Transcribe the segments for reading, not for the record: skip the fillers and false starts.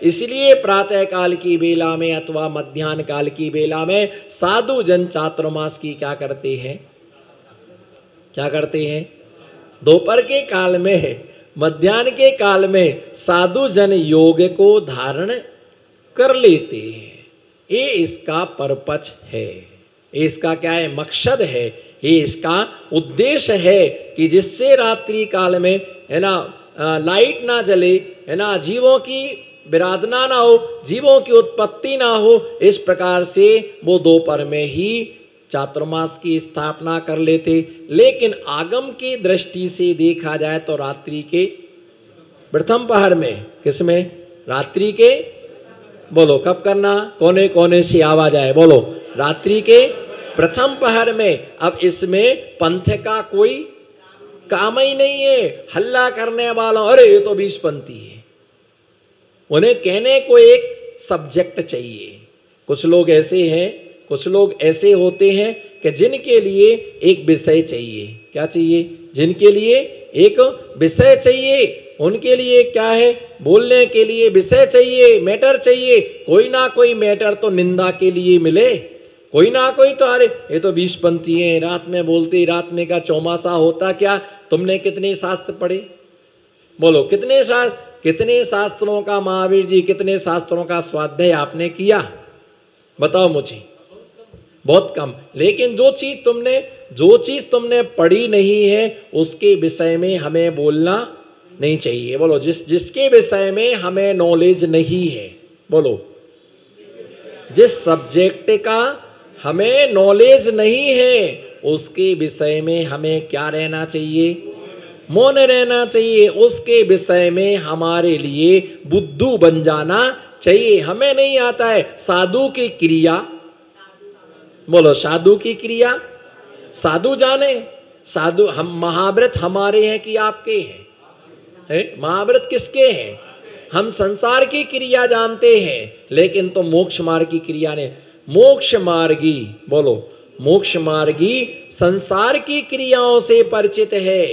इसलिए प्रातः काल की बेला में अथवा मध्याह्न काल की बेला में साधु जन चातुर्मास की क्या करते हैं, क्या करते हैं? दोपहर के काल में, मध्याह्न के काल में साधु जन योग को धारण कर लेते हैं। ये इसका परपच है, ये इसका क्या है, मकसद है, ये इसका उद्देश्य है कि जिससे रात्रि काल में है ना लाइट ना जले, है ना, जीवों की विराधना ना हो, जीवों की उत्पत्ति ना हो। इस प्रकार से वो दोपहर में ही चातुर्मास की स्थापना कर लेते। लेकिन आगम की दृष्टि से देखा जाए तो रात्रि के प्रथम पहर में, किसमें? रात्रि के, बोलो कब करना, कोने कोने से आवाज आए, बोलो, रात्रि के प्रथम पहर में। अब इसमें पंथ का कोई काम ही नहीं है। हल्ला करने वालों, अरे ये तो 20 पंथी है, उन्हें कहने को एक सब्जेक्ट चाहिए। कुछ लोग ऐसे हैं, कुछ लोग ऐसे होते हैं कि जिनके लिए एक विषय चाहिए। क्या चाहिए? जिनके लिए एक विषय चाहिए। उनके लिए क्या है? बोलने के लिए विषय चाहिए, मैटर चाहिए। कोई ना कोई मैटर तो निंदा के लिए मिले, कोई ना कोई तो, अरे ये तो 20 पंथी हैं, रात में बोलते, रात में का चौमासा होता क्या? तुमने कितने शास्त्र पढ़े? बोलो, कितने शास्त्र, कितने शास्त्रों का, महावीर जी कितने शास्त्रों का स्वाध्याय आपने किया? बताओ मुझे। बहुत कम। लेकिन जो चीज तुमने पढ़ी नहीं है उसके विषय में हमें बोलना नहीं चाहिए। बोलो, जिसके विषय में हमें नॉलेज नहीं है, बोलो, जिस सब्जेक्ट का हमें नॉलेज नहीं है उसके विषय में हमें क्या रहना चाहिए? मौन रहना चाहिए। उसके विषय में हमारे लिए बुद्धू बन जाना चाहिए। हमें नहीं आता है साधु की क्रिया, बोलो, साधु की क्रिया साधु जाने। साधु, हम महाव्रत हमारे हैं कि आपके हैं? महाव्रत किसके हैं? हम संसार की क्रिया जानते हैं, लेकिन तो मोक्ष मार्ग की क्रिया ने, मोक्ष मार्गी, बोलो, मोक्ष मार्गी संसार की क्रियाओं से परिचित है,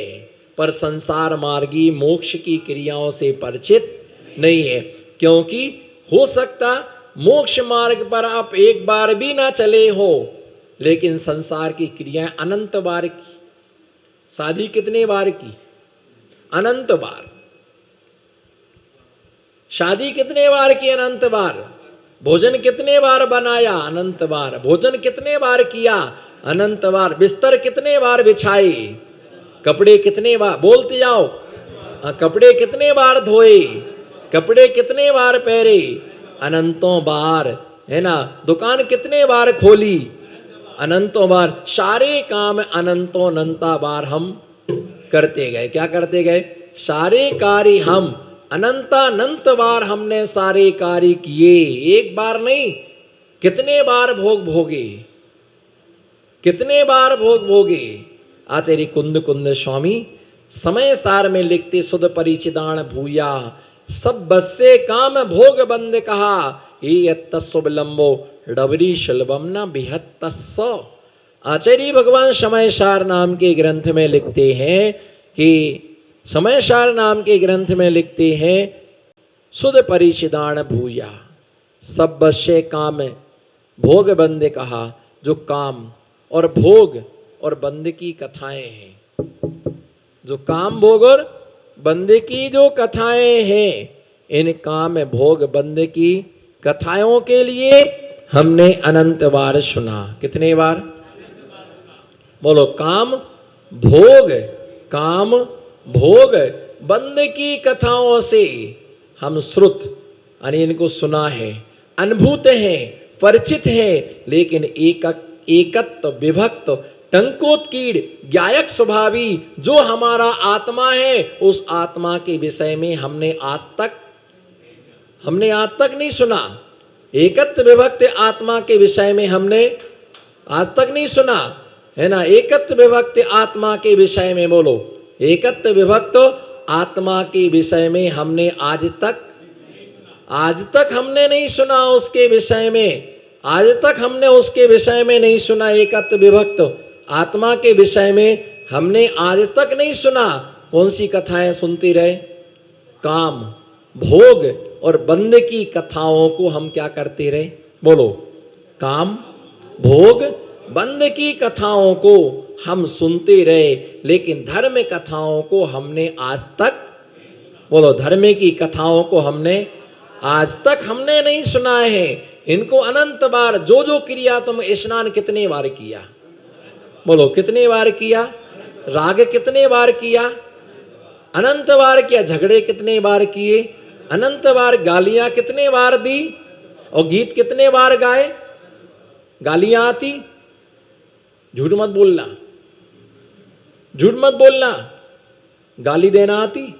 पर संसार मार्गी मोक्ष की क्रियाओं से परिचित नहीं है। क्योंकि हो सकता मोक्ष मार्ग पर आप एक बार भी ना चले हो, लेकिन संसार की क्रियाएं अनंत बार की। शादी कितने बार की? अनंत बार। शादी कितने बार की? अनंत बार। भोजन कितने बार बनाया? अनंत बार। भोजन कितने बार किया? अनंत बार। बिस्तर कितने बार बिछाए? कपड़े कितने बार, बोलते जाओ, कपड़े कितने बार धोए? कपड़े कितने बार पहरे? अनंतों बार, है ना। दुकान कितने बार खोली? अनंतों बार। सारे काम अनंतों अनंता बार हम करते गए। क्या करते गए? सारे कार्य हम अनंत बार हमने सारे कार्य किए, एक बार नहीं। कितने बार भोग भोगे? कितने बार भोग भोगे? आचार्य कुंद कुंद स्वामी समय सार में लिखते, सुध परिचिदान भूया सब बस्से काम भोग बंद कहा, ये तस्व विलंबो डबरी शलभम न बिहत। आचार्य भगवान समय सार नाम के ग्रंथ में लिखते हैं कि समय सार नाम के ग्रंथ में लिखते हैं, सुध परिचिदान भूया सब बस्से काम भोग बंद कहा। जो काम और भोग और बंद की कथाएं हैं, जो काम भोग और बंद की जो कथाएं हैं, इन काम भोग बंद की कथाओं के लिए हमने अनंत बार सुना। कितने बार? बोलो, काम भोग बंद की कथाओं से हम श्रुत यानी इनको सुना है, अनुभूत हैं, परिचित हैं। लेकिन एकत्व विभक्त टंकोत्कीड़ ज्ञायक स्वभावी जो हमारा आत्मा है, उस आत्मा के विषय में हमने आज तक नहीं सुना। एकत्व विभक्त आत्मा के विषय में हमने आज तक नहीं सुना, है ना। एकत्व विभक्त आत्मा के विषय में, बोलो, एकत्व विभक्त आत्मा के विषय में हमने आज तक हमने नहीं सुना। उसके विषय में आज तक हमने उसके विषय में नहीं सुना। एकत्व विभक्त आत्मा के विषय में हमने आज तक नहीं सुना। कौन सी कथाएं सुनते रहे? काम भोग और बंद की कथाओं को हम क्या करते रहे? बोलो, काम भोग बंद की कथाओं को हम सुनते रहे, लेकिन धर्म कथाओं को हमने आज तक, बोलो, धर्म की कथाओं को हमने आज तक हमने नहीं सुना है। इनको अनंत बार, जो जो क्रिया तुम, स्नान कितने बार किया? बोलो, कितने बार किया? राग कितने बार किया? अनंत बार किया। झगड़े कितने बार किए? अनंत बार। गालियां कितने बार दी? और गीत कितने बार गाए? गालियां आती? झूठ मत बोलना, झूठ मत बोलना। गाली देना आती?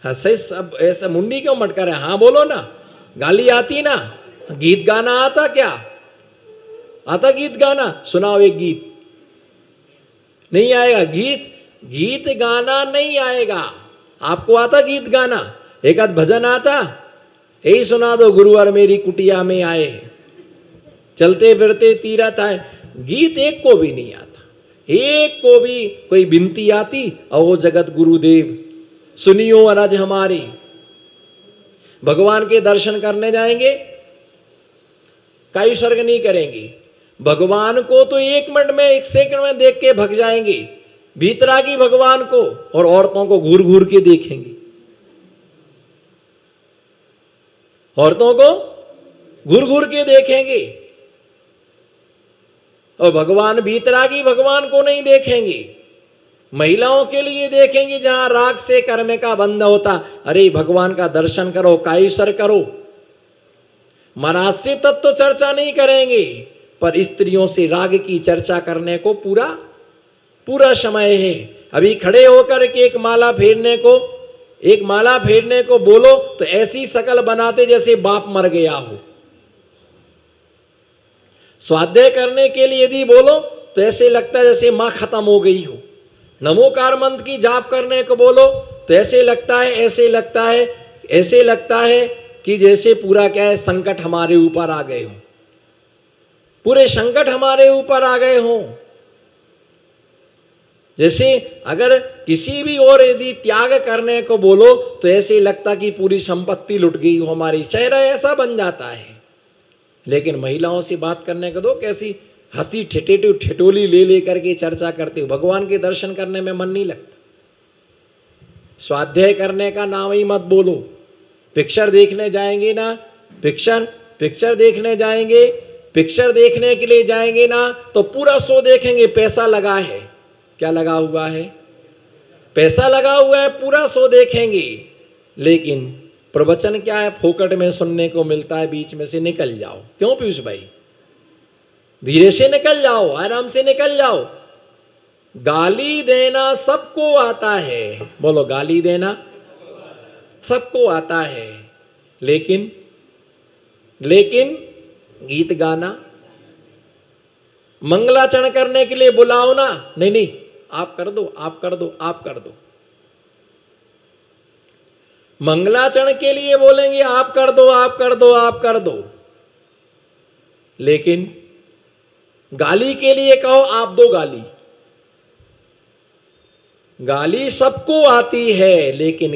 हंसे सब ऐसा मुंडी क्यों मटका रहे? हाँ बोलो ना, गाली आती ना? गीत गाना आता क्या? आता गीत गाना? सुनाओ एक गीत। नहीं आएगा गीत, गीत गाना नहीं आएगा। आपको आता गीत गाना? एक आध भजन आता? यही सुना दो, गुरुवार मेरी कुटिया में आए, चलते फिरते तीरथ आए। गीत एक को भी नहीं आता, एक को भी। कोई विनती आती? अहो जगत गुरुदेव सुनियो अरज हमारी। भगवान के दर्शन करने जाएंगे, काई सर्ग नहीं करेंगे। भगवान को तो 1 मिनट में, 1 सेकंड में देख के भग जाएंगे, भीतरागी भगवान को, और औरतों को घूर घूर के देखेंगे। औरतों को घूर घूर के देखेंगे, और भगवान, भीतरागी भगवान को नहीं देखेंगे। महिलाओं के लिए देखेंगे जहां राग से कर्म का बंध होता। अरे भगवान का दर्शन करो, काईसर करो। महाराज से तत्व चर्चा नहीं करेंगे, पर स्त्रियों से राग की चर्चा करने को पूरा पूरा समय है। अभी खड़े होकर के एक माला फेरने को बोलो तो ऐसी शकल बनाते जैसे बाप मर गया हो। स्वाध्याय करने के लिए यदि बोलो तो ऐसे लगता है जैसे मां खत्म हो गई हो। नमोकार मंत्र की जाप करने को बोलो तो ऐसे लगता है कि जैसे पूरा क्या है, संकट हमारे ऊपर आ गए हो, पूरे संकट हमारे ऊपर आ गए हो। जैसे अगर किसी भी और यदि त्याग करने को बोलो तो ऐसे लगता कि पूरी संपत्ति लुट गई हो हमारी, चेहरा ऐसा बन जाता है। लेकिन महिलाओं से बात करने को दो, कैसी हंसी ठिठोली ले करके चर्चा करते हो। भगवान के दर्शन करने में मन नहीं लगता। स्वाध्याय करने का नाम ही मत बोलो। पिक्चर देखने जाएंगे ना, पिक्चर देखने के लिए जाएंगे ना तो पूरा शो देखेंगे। पैसा लगा है, क्या लगा हुआ है? पैसा लगा हुआ है, पूरा शो देखेंगे। लेकिन प्रवचन क्या है? फोकट में सुनने को मिलता है, बीच में से निकल जाओ। क्यों पीयूष भाई? धीरे से निकल जाओ, आराम से निकल जाओ। गाली देना सबको आता है, बोलो, गाली देना सबको आता है। लेकिन गीत गाना, मंगलाचरण करने के लिए बुलाओ ना, नहीं आप कर दो। मंगलाचरण के लिए बोलेंगे आप कर दो। लेकिन गाली के लिए कहो आप दो गाली। गाली सबको आती है, लेकिन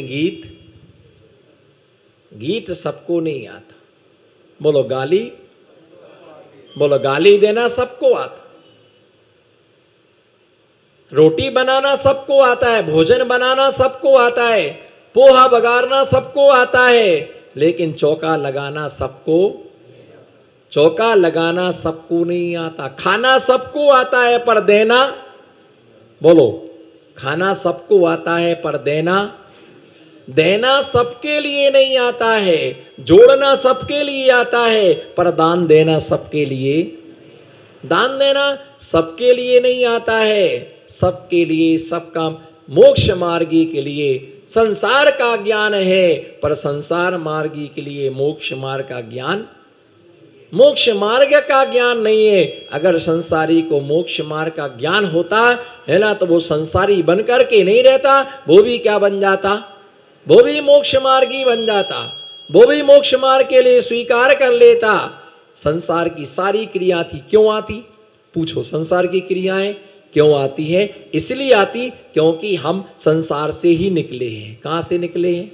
गीत सबको नहीं आता। बोलो, गाली देना सबको आता। रोटी बनाना सबको आता है, भोजन बनाना सबको आता है, पोहा बघारना सबको आता है, लेकिन चौका लगाना सबको नहीं आता। खाना सबको आता है पर देना, बोलो, खाना सबको आता है पर देना सबके लिए नहीं आता है। जोड़ना सबके लिए आता है पर दान देना सबके लिए नहीं आता है। सबके लिए, सबका मोक्ष मार्गी के लिए संसार का ज्ञान है, पर संसार मार्गी के लिए मोक्ष मार्ग का ज्ञान नहीं है। अगर संसारी को मोक्ष मार्ग का ज्ञान होता है ना, तो वो संसारी बन करके नहीं रहता, वो भी क्या बन जाता? वो भी मोक्ष मार्गी बन जाता, वो भी मोक्ष मार्ग के लिए स्वीकार कर लेता। संसार की सारी क्रिया थी, क्यों आती? पूछो, संसार की क्रियाएं क्यों आती है? इसलिए आती क्योंकि हम संसार से ही निकले हैं। कहां से निकले हैं?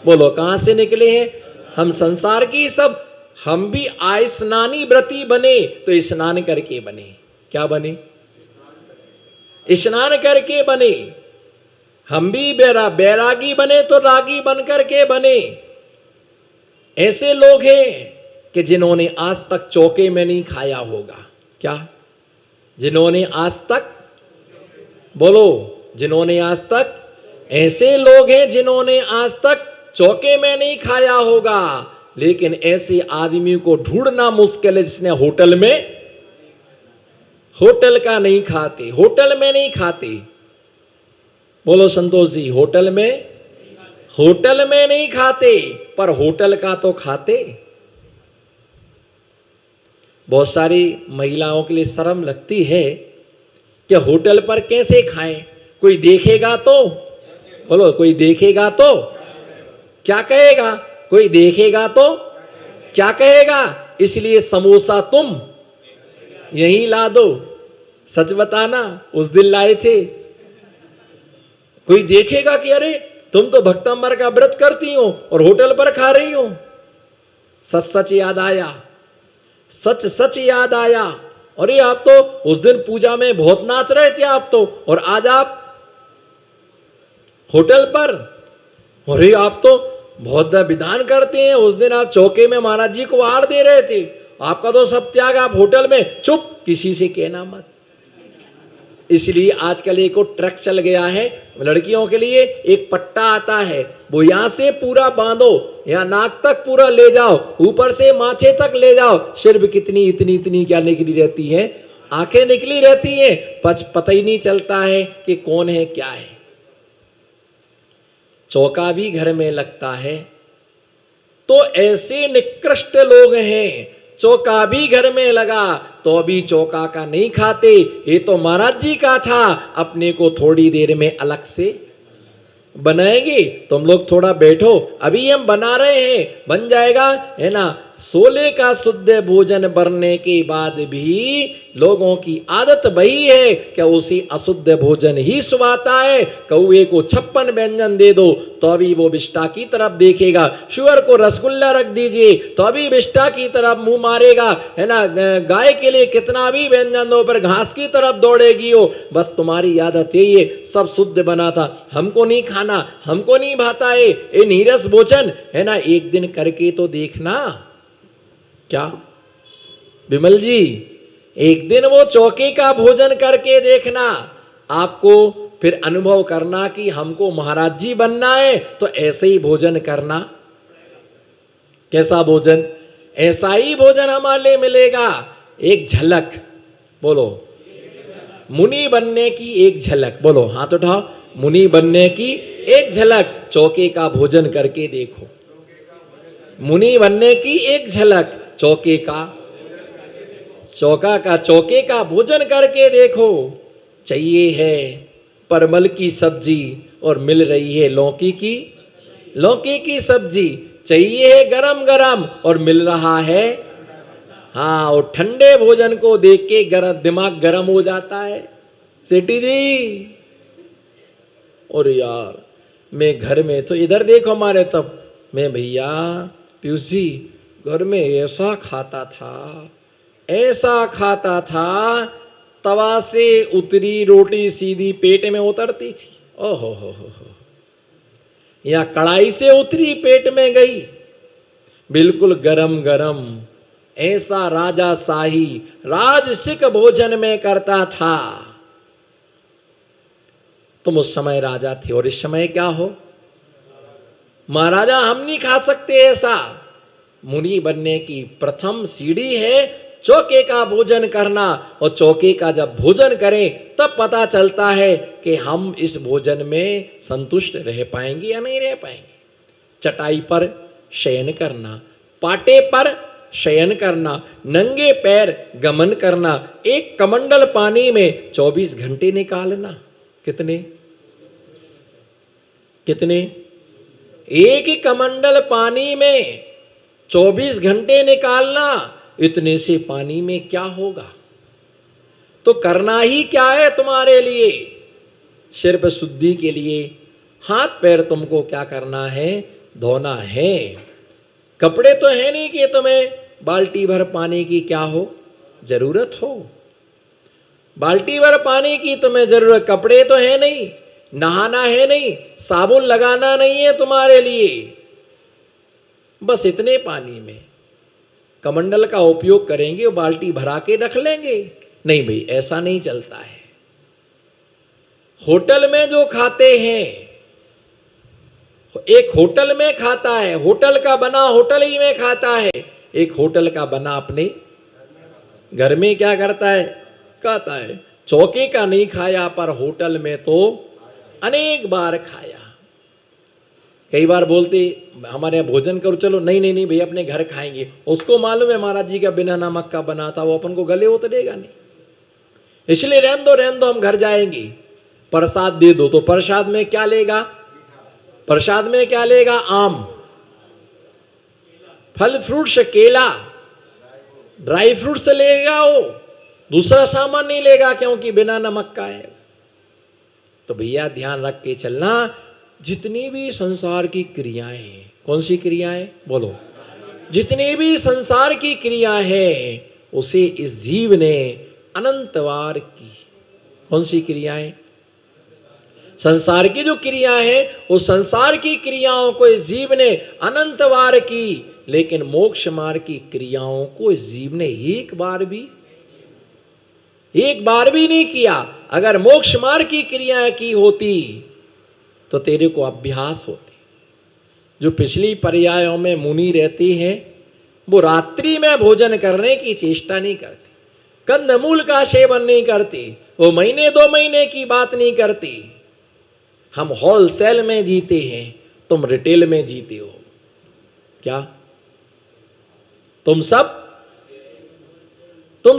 बोलो कहां से निकले हैं? हम संसार की सब, हम भी आयस्नानी व्रती बने तो स्नान करके बने। क्या बने? स्नान करके बने। हम भी बैरागी बने तो रागी बन करके बने। ऐसे लोग हैं कि जिन्होंने आज तक चौके में नहीं खाया होगा। क्या? जिन्होंने आज तक, बोलो, जिन्होंने आज तक, ऐसे लोग हैं जिन्होंने आज तक चौके में नहीं खाया होगा। लेकिन ऐसे आदमी को ढूंढना मुश्किल है जिसने होटल में, होटल का नहीं खाते, होटल में नहीं खाते। बोलो संतोष जी, होटल में, होटल में नहीं खाते पर होटल का तो खाते। बहुत सारी महिलाओं के लिए शर्म लगती है कि होटल पर कैसे खाएं, कोई देखेगा तो, बोलो कोई देखेगा तो क्या कहेगा, कोई देखेगा तो क्या कहेगा, इसलिए समोसा तुम यहीं ला दो। सच बताना, उस दिन लाए थे, कोई देखेगा कि अरे तुम तो भक्तंबर का व्रत करती हो और होटल पर खा रही हो। सच सच याद आया, सच सच याद आया। अरे आप तो उस दिन पूजा में बहुत नाच रहे थे आप तो, और आज आप होटल पर। अरे आप तो बहुत विधान करते हैं, उस दिन आप चौके में महाराज जी को आहार दे रहे थे, आपका तो सब त्याग, आप होटल में। चुप, किसी से कहना मत। इसलिए आजकल एक और ट्रक चल गया है लड़कियों के लिए, एक पट्टा आता है, वो यहां से पूरा बांधो, यहां नाक तक पूरा ले जाओ, ऊपर से माथे तक ले जाओ, सिर्फ कितनी इतनी इतनी क्या निकली रहती है, आंखें निकली रहती हैं, पता ही नहीं चलता है कि कौन है क्या है। चौका भी घर में लगता है। तो ऐसे निकृष्ट लोग हैं, चौका भी घर में लगा तो अभी चौका का नहीं खाते। ये तो महाराज जी का था, अपने को थोड़ी देर में अलग से बनाएंगे। तुम लोग थोड़ा बैठो, अभी हम बना रहे हैं, बन जाएगा, है ना। सोले का शुद्ध भोजन बनने के बाद भी लोगों की आदत वही है कि उसे अशुद्ध भोजन ही सुहाता है। कौए को 56 व्यंजन दे दो तो अभी वो विष्ठा की तरफ देखेगा, शुअर को रसगुल्ला रख दीजिए तो अभी विष्ठा की तरफ मुंह मारेगा, है ना। गाय के लिए कितना भी व्यंजन दो पर घास की तरफ दौड़ेगी वो। बस तुम्हारी आदत यही है, सब शुद्ध बना था, हमको नहीं खाना, हमको नहीं भाता है ये नीरस भोजन, है ना। एक दिन करके तो देखना। क्या विमल जी, एक दिन वो चौके का भोजन करके देखना, आपको फिर अनुभव करना कि हमको महाराज जी बनना है तो ऐसे ही भोजन करना। कैसा भोजन? ऐसा ही भोजन हमारे लिए मिलेगा। एक झलक, बोलो मुनि बनने की एक झलक, बोलो हाथ उठाओ, मुनि बनने की एक झलक चौके का भोजन करके देखो। मुनि बनने की एक झलक चौके का, चौके का भोजन करके देखो। चाहिए है परमल की सब्जी और मिल रही है लौकी की सब्जी। चाहिए है गरम गरम और मिल रहा है, हाँ, और ठंडे भोजन को देख के दिमाग गरम हो जाता है। सेठी जी, और यार मैं घर में तो इधर देखो हमारे, तब मैं भैया पीयूष जी घर में ऐसा खाता था, तवा से उतरी रोटी सीधी पेट में उतरती थी। ओहो हो, या कढ़ाई से उतरी पेट में गई, बिल्कुल गरम गरम। ऐसा राजा शाही राजसिक भोजन में करता था। तुम उस समय राजा थे और इस समय क्या हो? महाराजा हम नहीं खा सकते ऐसा। मुनि बनने की प्रथम सीढ़ी है चौके का भोजन करना, और चौके का जब भोजन करें तब पता चलता है कि हम इस भोजन में संतुष्ट रह पाएंगे या नहीं रह पाएंगे। चटाई पर शयन करना, पाटे पर शयन करना, नंगे पैर गमन करना, एक कमंडल पानी में 24 घंटे निकालना। कितने एक ही कमंडल पानी में 24 घंटे निकालना। इतने से पानी में क्या होगा? तो करना ही क्या है तुम्हारे लिए? सिर्फ शुद्धि के लिए हाथ पैर तुमको क्या करना है? धोना है। कपड़े तो है नहीं कि तुम्हें बाल्टी भर पानी की क्या हो, जरूरत हो। बाल्टी भर पानी की तुम्हें जरूरत, कपड़े तो है नहीं, नहाना है नहीं, साबुन लगाना नहीं है तुम्हारे लिए। बस इतने पानी में कमंडल का उपयोग करेंगे और बाल्टी भरा के रख लेंगे। नहीं भाई, ऐसा नहीं चलता है। होटल में जो खाते हैं, एक होटल में खाता है, होटल का बना होटल ही में खाता है, एक होटल का बना अपने घर में क्या करता है, खाता है। चौके का नहीं खाया, पर होटल में तो अनेक बार खाया। कई बार बोलते हमारे यहाँ भोजन करो, चलो नहीं नहीं नहीं भैया अपने घर खाएंगे। उसको मालूम है महाराज जी का बिना नमक का बना था, वो अपन को गले उतरेगा नहीं, इसलिए रहन दो हम घर जाएंगे। प्रसाद दे दो तो प्रसाद में क्या लेगा, प्रसाद में क्या लेगा, आम, फल फ्रूट्स, केला, ड्राई फ्रूट्स लेगा, वो दूसरा सामान नहीं लेगा क्योंकि बिना नमक का है। तो भैया ध्यान रख के चलना, जितनी भी संसार की क्रियाएं हैं, कौन सी क्रियाएं बोलो, जितनी भी संसार की क्रिया है उसे इस जीव ने अनंतवार की। कौन सी क्रियाएं, संसार की जो क्रिया है उस संसार की क्रियाओं को इस जीव ने अनंतवार की, लेकिन मोक्ष मार्ग की क्रियाओं को इस जीव ने एक बार भी नहीं किया। अगर मोक्ष मार्ग की क्रियाएं की होती तो तेरे को अभ्यास होते। जो पिछली पर्यायों में मुनि रहते हैं वो रात्रि में भोजन करने की चेष्टा नहीं करते, कंदमूल का सेवन नहीं करते, वो महीने 2 महीने की बात नहीं करती। हम होलसेल में जीते हैं, तुम रिटेल में जीते हो। क्या तुम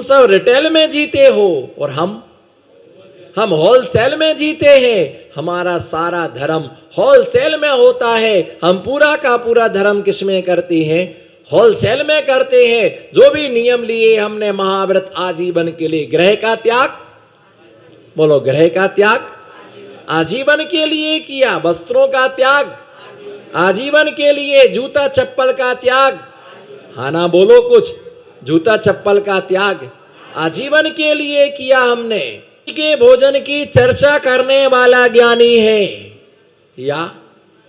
सब रिटेल में जीते हो और हम होलसेल में जीते हैं। हमारा सारा धर्म होलसेल में होता है। हम पूरा का पूरा धर्म किस में करते हैं, होलसेल में करते हैं। जो भी नियम लिए हमने महाव्रत आजीवन के लिए, ग्रह का त्याग बोलो, ग्रह का त्याग आजीवन के लिए किया, वस्त्रों का त्याग आजीवन के लिए, जूता चप्पल का त्याग, हाँ ना बोलो कुछ, जूता चप्पल का त्याग आजीवन के लिए किया हमने। के भोजन की चर्चा करने वाला ज्ञानी है या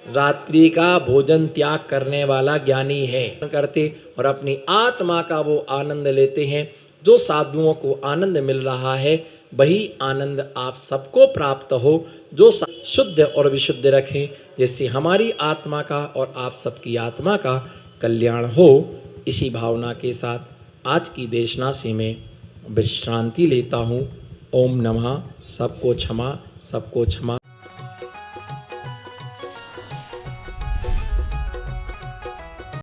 रात्रि का भोजन त्याग करने वाला ज्ञानी है करते और अपनी आत्मा का वो आनंद लेते हैं। जो साधुओं को आनंद मिल रहा है वही आनंद आप सबको प्राप्त हो, जो शुद्ध और विशुद्ध रखें, जिससे हमारी आत्मा का और आप सबकी आत्मा का कल्याण हो। इसी भावना के साथ आज की देशना से मैं विश्रांति लेता हूँ। ओम नमः। सबको क्षमा, सबको क्षमा।